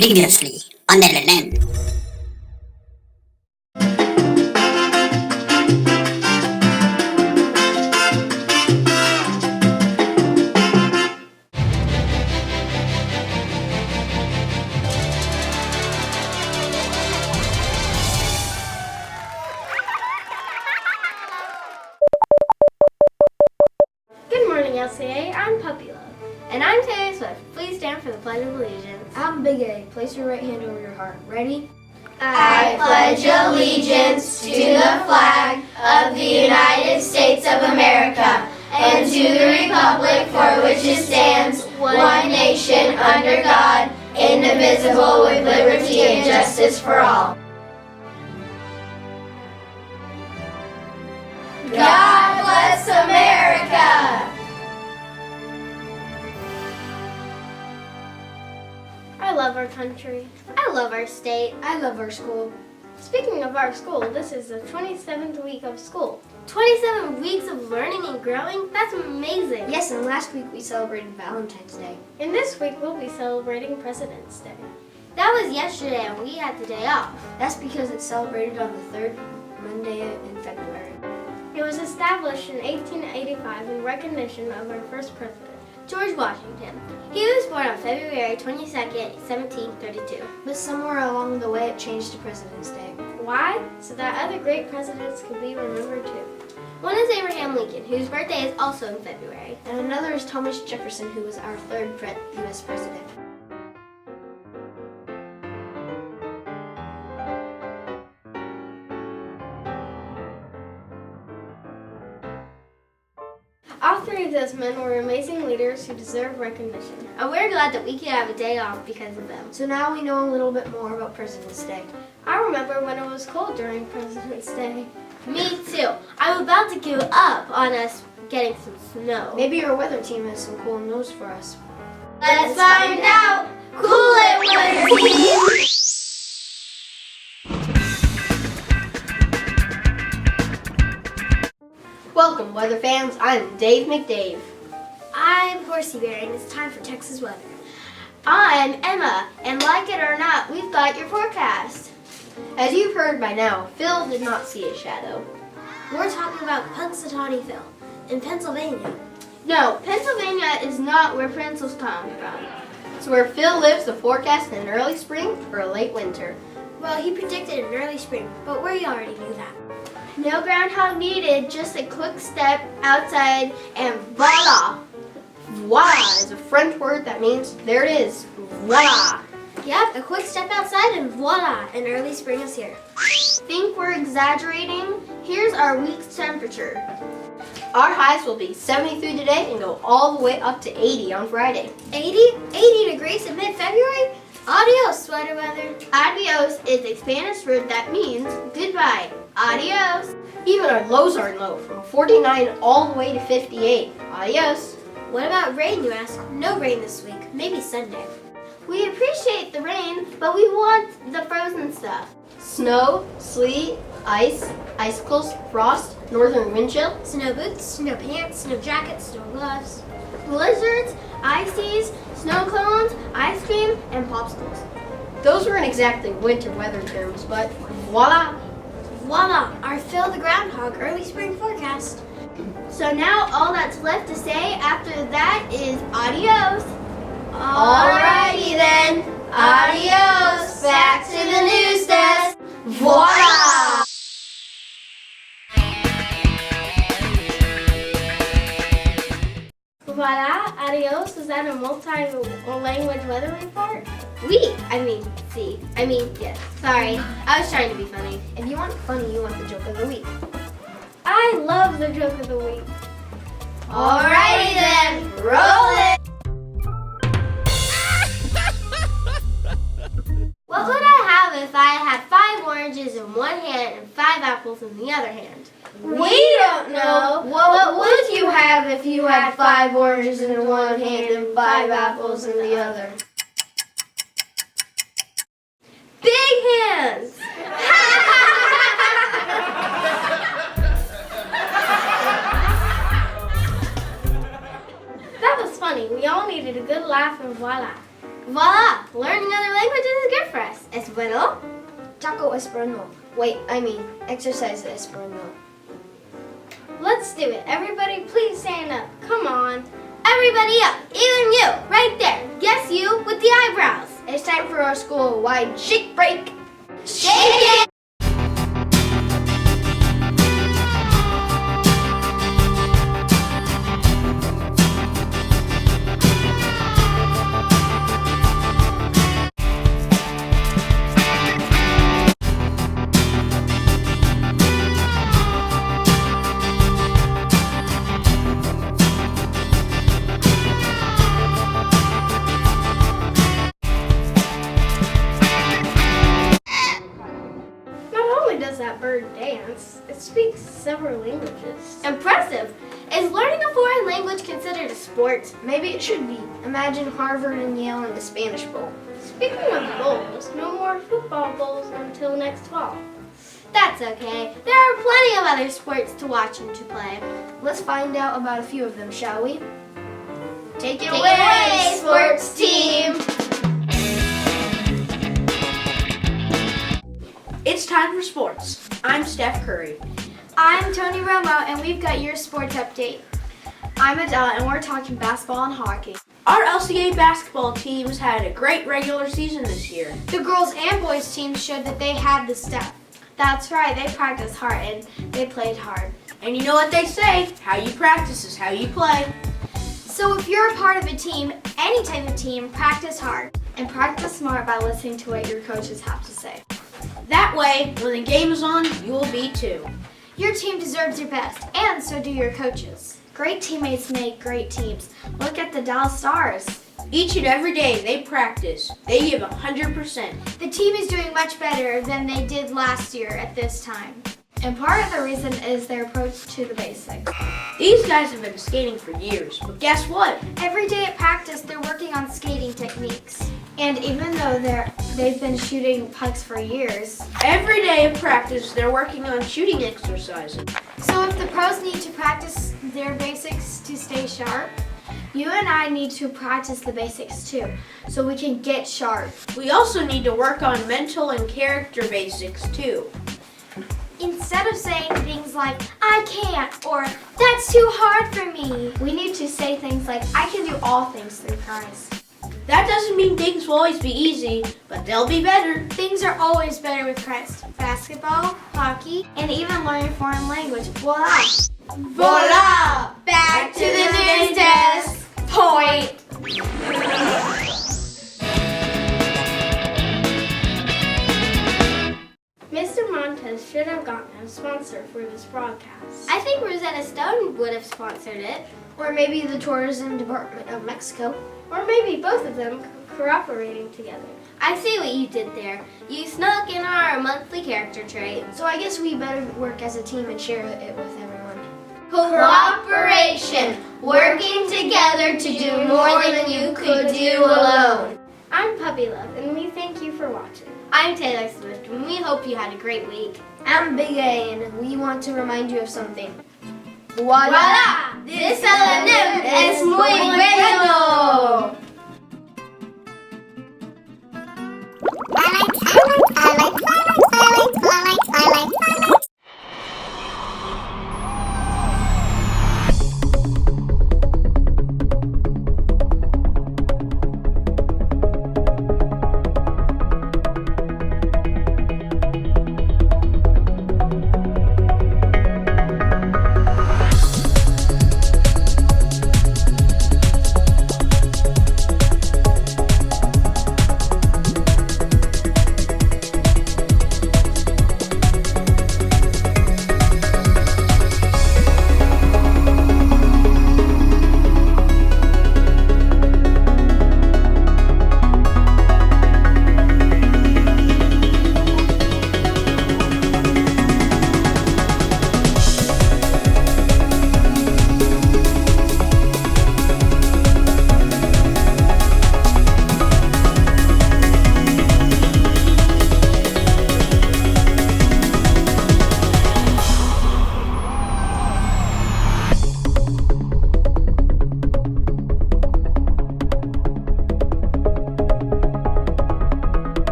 Previously on LLN. Good morning, LCA. I'm Puppy Love. And I'm Taylor Swift. Please stand for the Pledge of Allegiance. I'm Big A. Place your right hand over your heart. Ready? I pledge allegiance to the flag of the United States of America and to the republic for which it stands, one nation under God, indivisible with liberty and justice for all. God bless America! I love our country. I love our state. I love our school. Speaking of our school, this is the 27th week of school. 27 weeks of learning and growing? That's amazing. Yes, and last week we celebrated Valentine's Day. And this week we'll be celebrating President's Day. That was yesterday and we had the day off. That's because it's celebrated on the third Monday in February. It was established in 1885 in recognition of our first president, George Washington. He was born on February 22nd, 1732. But somewhere along the way it changed to President's Day. Why? So that other great presidents could be remembered too. One is Abraham Lincoln, whose birthday is also in February. And another is Thomas Jefferson, who was our third U.S. president. All three of those men were amazing leaders who deserve recognition. And we're glad that we could have a day off because of them. So now we know a little bit more about President's Day. I remember when it was cold during President's Day. Me too. I'm about to give up on us getting some snow. Maybe your weather team has some cool news for us. Let's find out! Cool it, weather team! Welcome, weather fans. I'm Dave McDave. I'm Horsey Bear, and it's time for Texas weather. I'm Emma, and like it or not, we've got your forecast. As you've heard by now, Phil did not see a shadow. We're talking about Punxsutawney Phil in Pennsylvania. No, Pennsylvania is not where pencils come from. it's where Phil lives to forecast an early spring or a late winter. Well, he predicted an early spring, but we already knew that. No groundhog needed, just a quick step outside and voila! Voila is a French word that means there it is. Voila! Yep, a quick step outside and voila, an early spring is here. Think we're exaggerating? Here's our week's temperature. Our highs will be 73 today and go all the way up to 80 on Friday. 80? 80 degrees in mid-February? Adios, sweater weather. Adios is a Spanish word that means goodbye. Adios. Even our lows are low, from 49 all the way to 58. Adios. What about rain, you ask? No rain this week. Maybe Sunday. We appreciate the rain, but we want the frozen stuff. Snow, sleet, ice, icicles, frost, northern wind chill. Snow boots, snow pants, snow jackets, snow gloves. Blizzards, ices, snow cones, ice cream, and popsicles. Those weren't exactly winter weather terms, but voila! Voila, our Phil the Groundhog early spring forecast. So now all that's left to say after that is adios. Alrighty then, adios! Back to the news desk. Voila! Voila, adios. Is that a multi-language weather report? Yes. Sorry, I was trying to be funny. If you want funny, you want the joke of the week. I love the joke of the week. Alrighty then, roll it! What would I have if I had 5 oranges in one hand and 5 apples in the other hand? We don't know. What would you have if you had 5 oranges in one hand and 5 apples in the other? Big hands! That was funny. We all needed a good laugh and voila. Voila! Learning other languages express Espanol. Taco Esperanto. Wait, exercise Esperanto. Let's do it. Everybody, please stand up. Come on. Everybody up. Even you, right there. Yes, you with the eyebrows. It's time for our school-wide shake break. Shake it! Does that bird dance? It speaks several languages. Impressive! Is learning a foreign language considered a sport? Maybe it should be. Imagine Harvard and Yale in the Spanish Bowl. Speaking of bowls, no more football bowls until next fall. That's okay. There are plenty of other sports to watch and to play. Let's find out about a few of them, shall we? Take it away, sports team! It's time for sports. I'm Steph Curry. I'm Tony Romo, and we've got your sports update. I'm Adele, and we're talking basketball and hockey. Our LCA basketball teams had a great regular season this year. The girls and boys teams showed that they had the stuff. That's right, they practiced hard and they played hard. And you know what they say, how you practice is how you play. So if you're a part of a team, any type of team, practice hard. And practice smart by listening to what your coaches have to say. That way, when the game is on, you will be too. Your team deserves your best, and so do your coaches. Great teammates make great teams. Look at the Dallas Stars. Each and every day they practice. They give 100%. The team is doing much better than they did last year at this time. And part of the reason is their approach to the basics. These guys have been skating for years, but guess what? Every day at practice, they're working on skating techniques. And even though they've been shooting pucks for years, Every day of practice, they're working on shooting exercises. so if the pros need to practice their basics to stay sharp, you and I need to practice the basics too, so we can get sharp. We also need to work on mental and character basics too. Instead of saying things like, I can't, or that's too hard for me, we need to say things like, I can do all things through Christ. That doesn't mean things will always be easy, but they'll be better. Things are always better with Christ. Basketball, hockey, and even learning foreign language. Voila! Voila! Back to the news desk! Point! Mr. Montez should have gotten a sponsor for this broadcast. I think Rosetta Stone would have sponsored it. Or maybe the Tourism Department of Mexico. Or maybe both of them cooperating together. I see what you did there. You snuck in our monthly character trait. So I guess we better work as a team and share it with everyone. Cooperation, working together to do more than you could do alone. I'm Puppy Love, and we thank you for watching. I'm Taylor Swift, and we hope you had a great week. I'm Big A, and we want to remind you of something. Voila! This alumnum es muy bueno!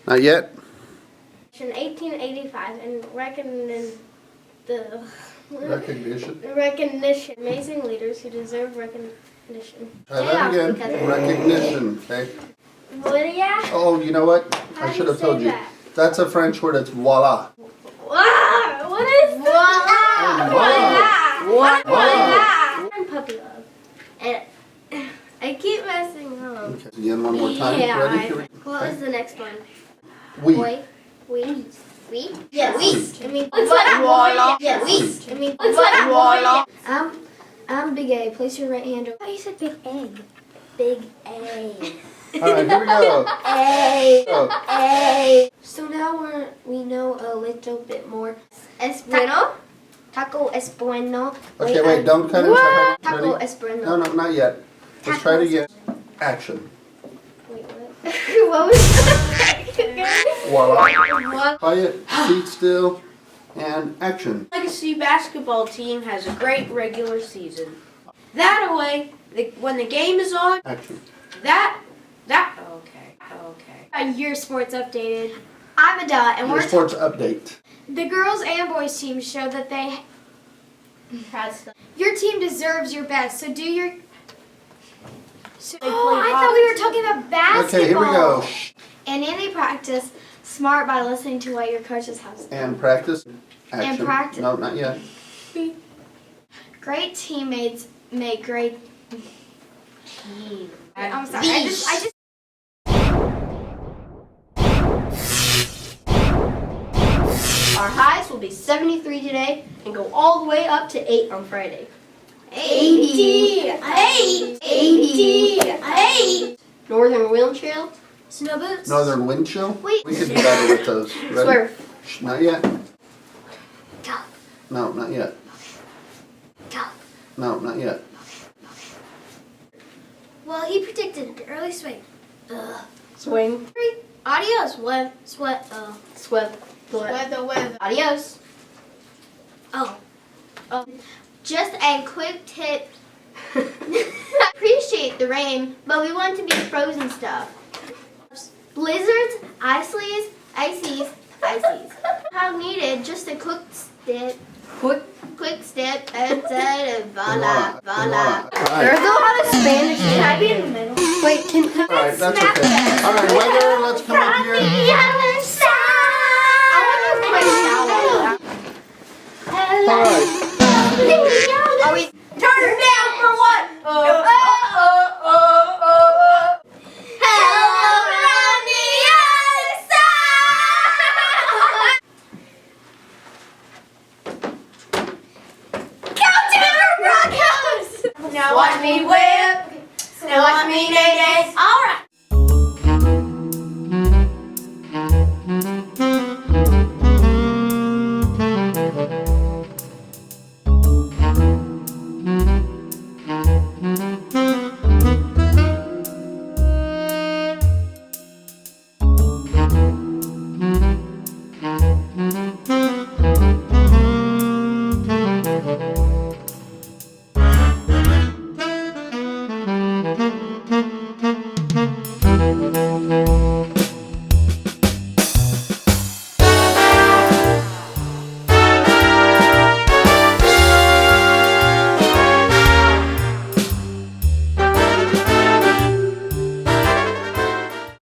Not yet? In 1885, in Recognition. recognition, amazing leaders who deserve recognition. Try that again. Because of- Recognition. Okay. Voila. Oh, you know what? How I do should you have told say you. that? That's a French word. It's voila. Wow, what is Voila. Voila. I'm puppy love. And I keep messing up. Okay. Again, one more time. Yeah, Ready? Here we go. What was the next one? We. Boy. We. We? Yes. We. I mean, Voila. Yes. we. I mean, Voila. I'm Big A. Place your right hand over. Oh, you said big egg. Big egg. All right, here we go. A. Go. A. So now we know a little bit more. Es bueno. Taco es bueno. Okay, wait, don't cut it. Taco Ready? es bueno. No, not yet. Let's try it again. Action. Wait, what? What was that? Voila. Quiet, seat still, and action. Legacy basketball team has a great regular season. That way, when the game is on, Action. okay. Your sports updated. I'm Ada, and Your sports update. The girls and boys teams show that they. Your team deserves your best, so do your. I thought we were talking about basketball. Okay, here we go. Shh. And in the practice, smart by listening to what your coaches have said. And practice. Action. practice. No, not yet. Great teammates make great. I'm sorry. I just. our highs will be 73 today and go all the way up to 8 on Friday. 80. 80. Northern wind chill. Snow boots. Northern wind chill. Wait. We could do better with those. Ready? Swear. Shh, not yet. Go. No, not yet. Go. No, not yet. Well, he predicted an early swing. Swing. Adios. Sweat. Sweat. Weather. Adios. Oh. Just a quick tip. Appreciate the rain, but we want to be frozen stuff. Blizzards, ices. How needed, just a quick step, and then voila. All There's right. a lot of Spanish. Can I be in the middle? Wait, can All right, that's okay. All right, weather, let's come up here. All right. Are we? Turn it down for what? Now watch me whip. Now watch me nay nay. All right.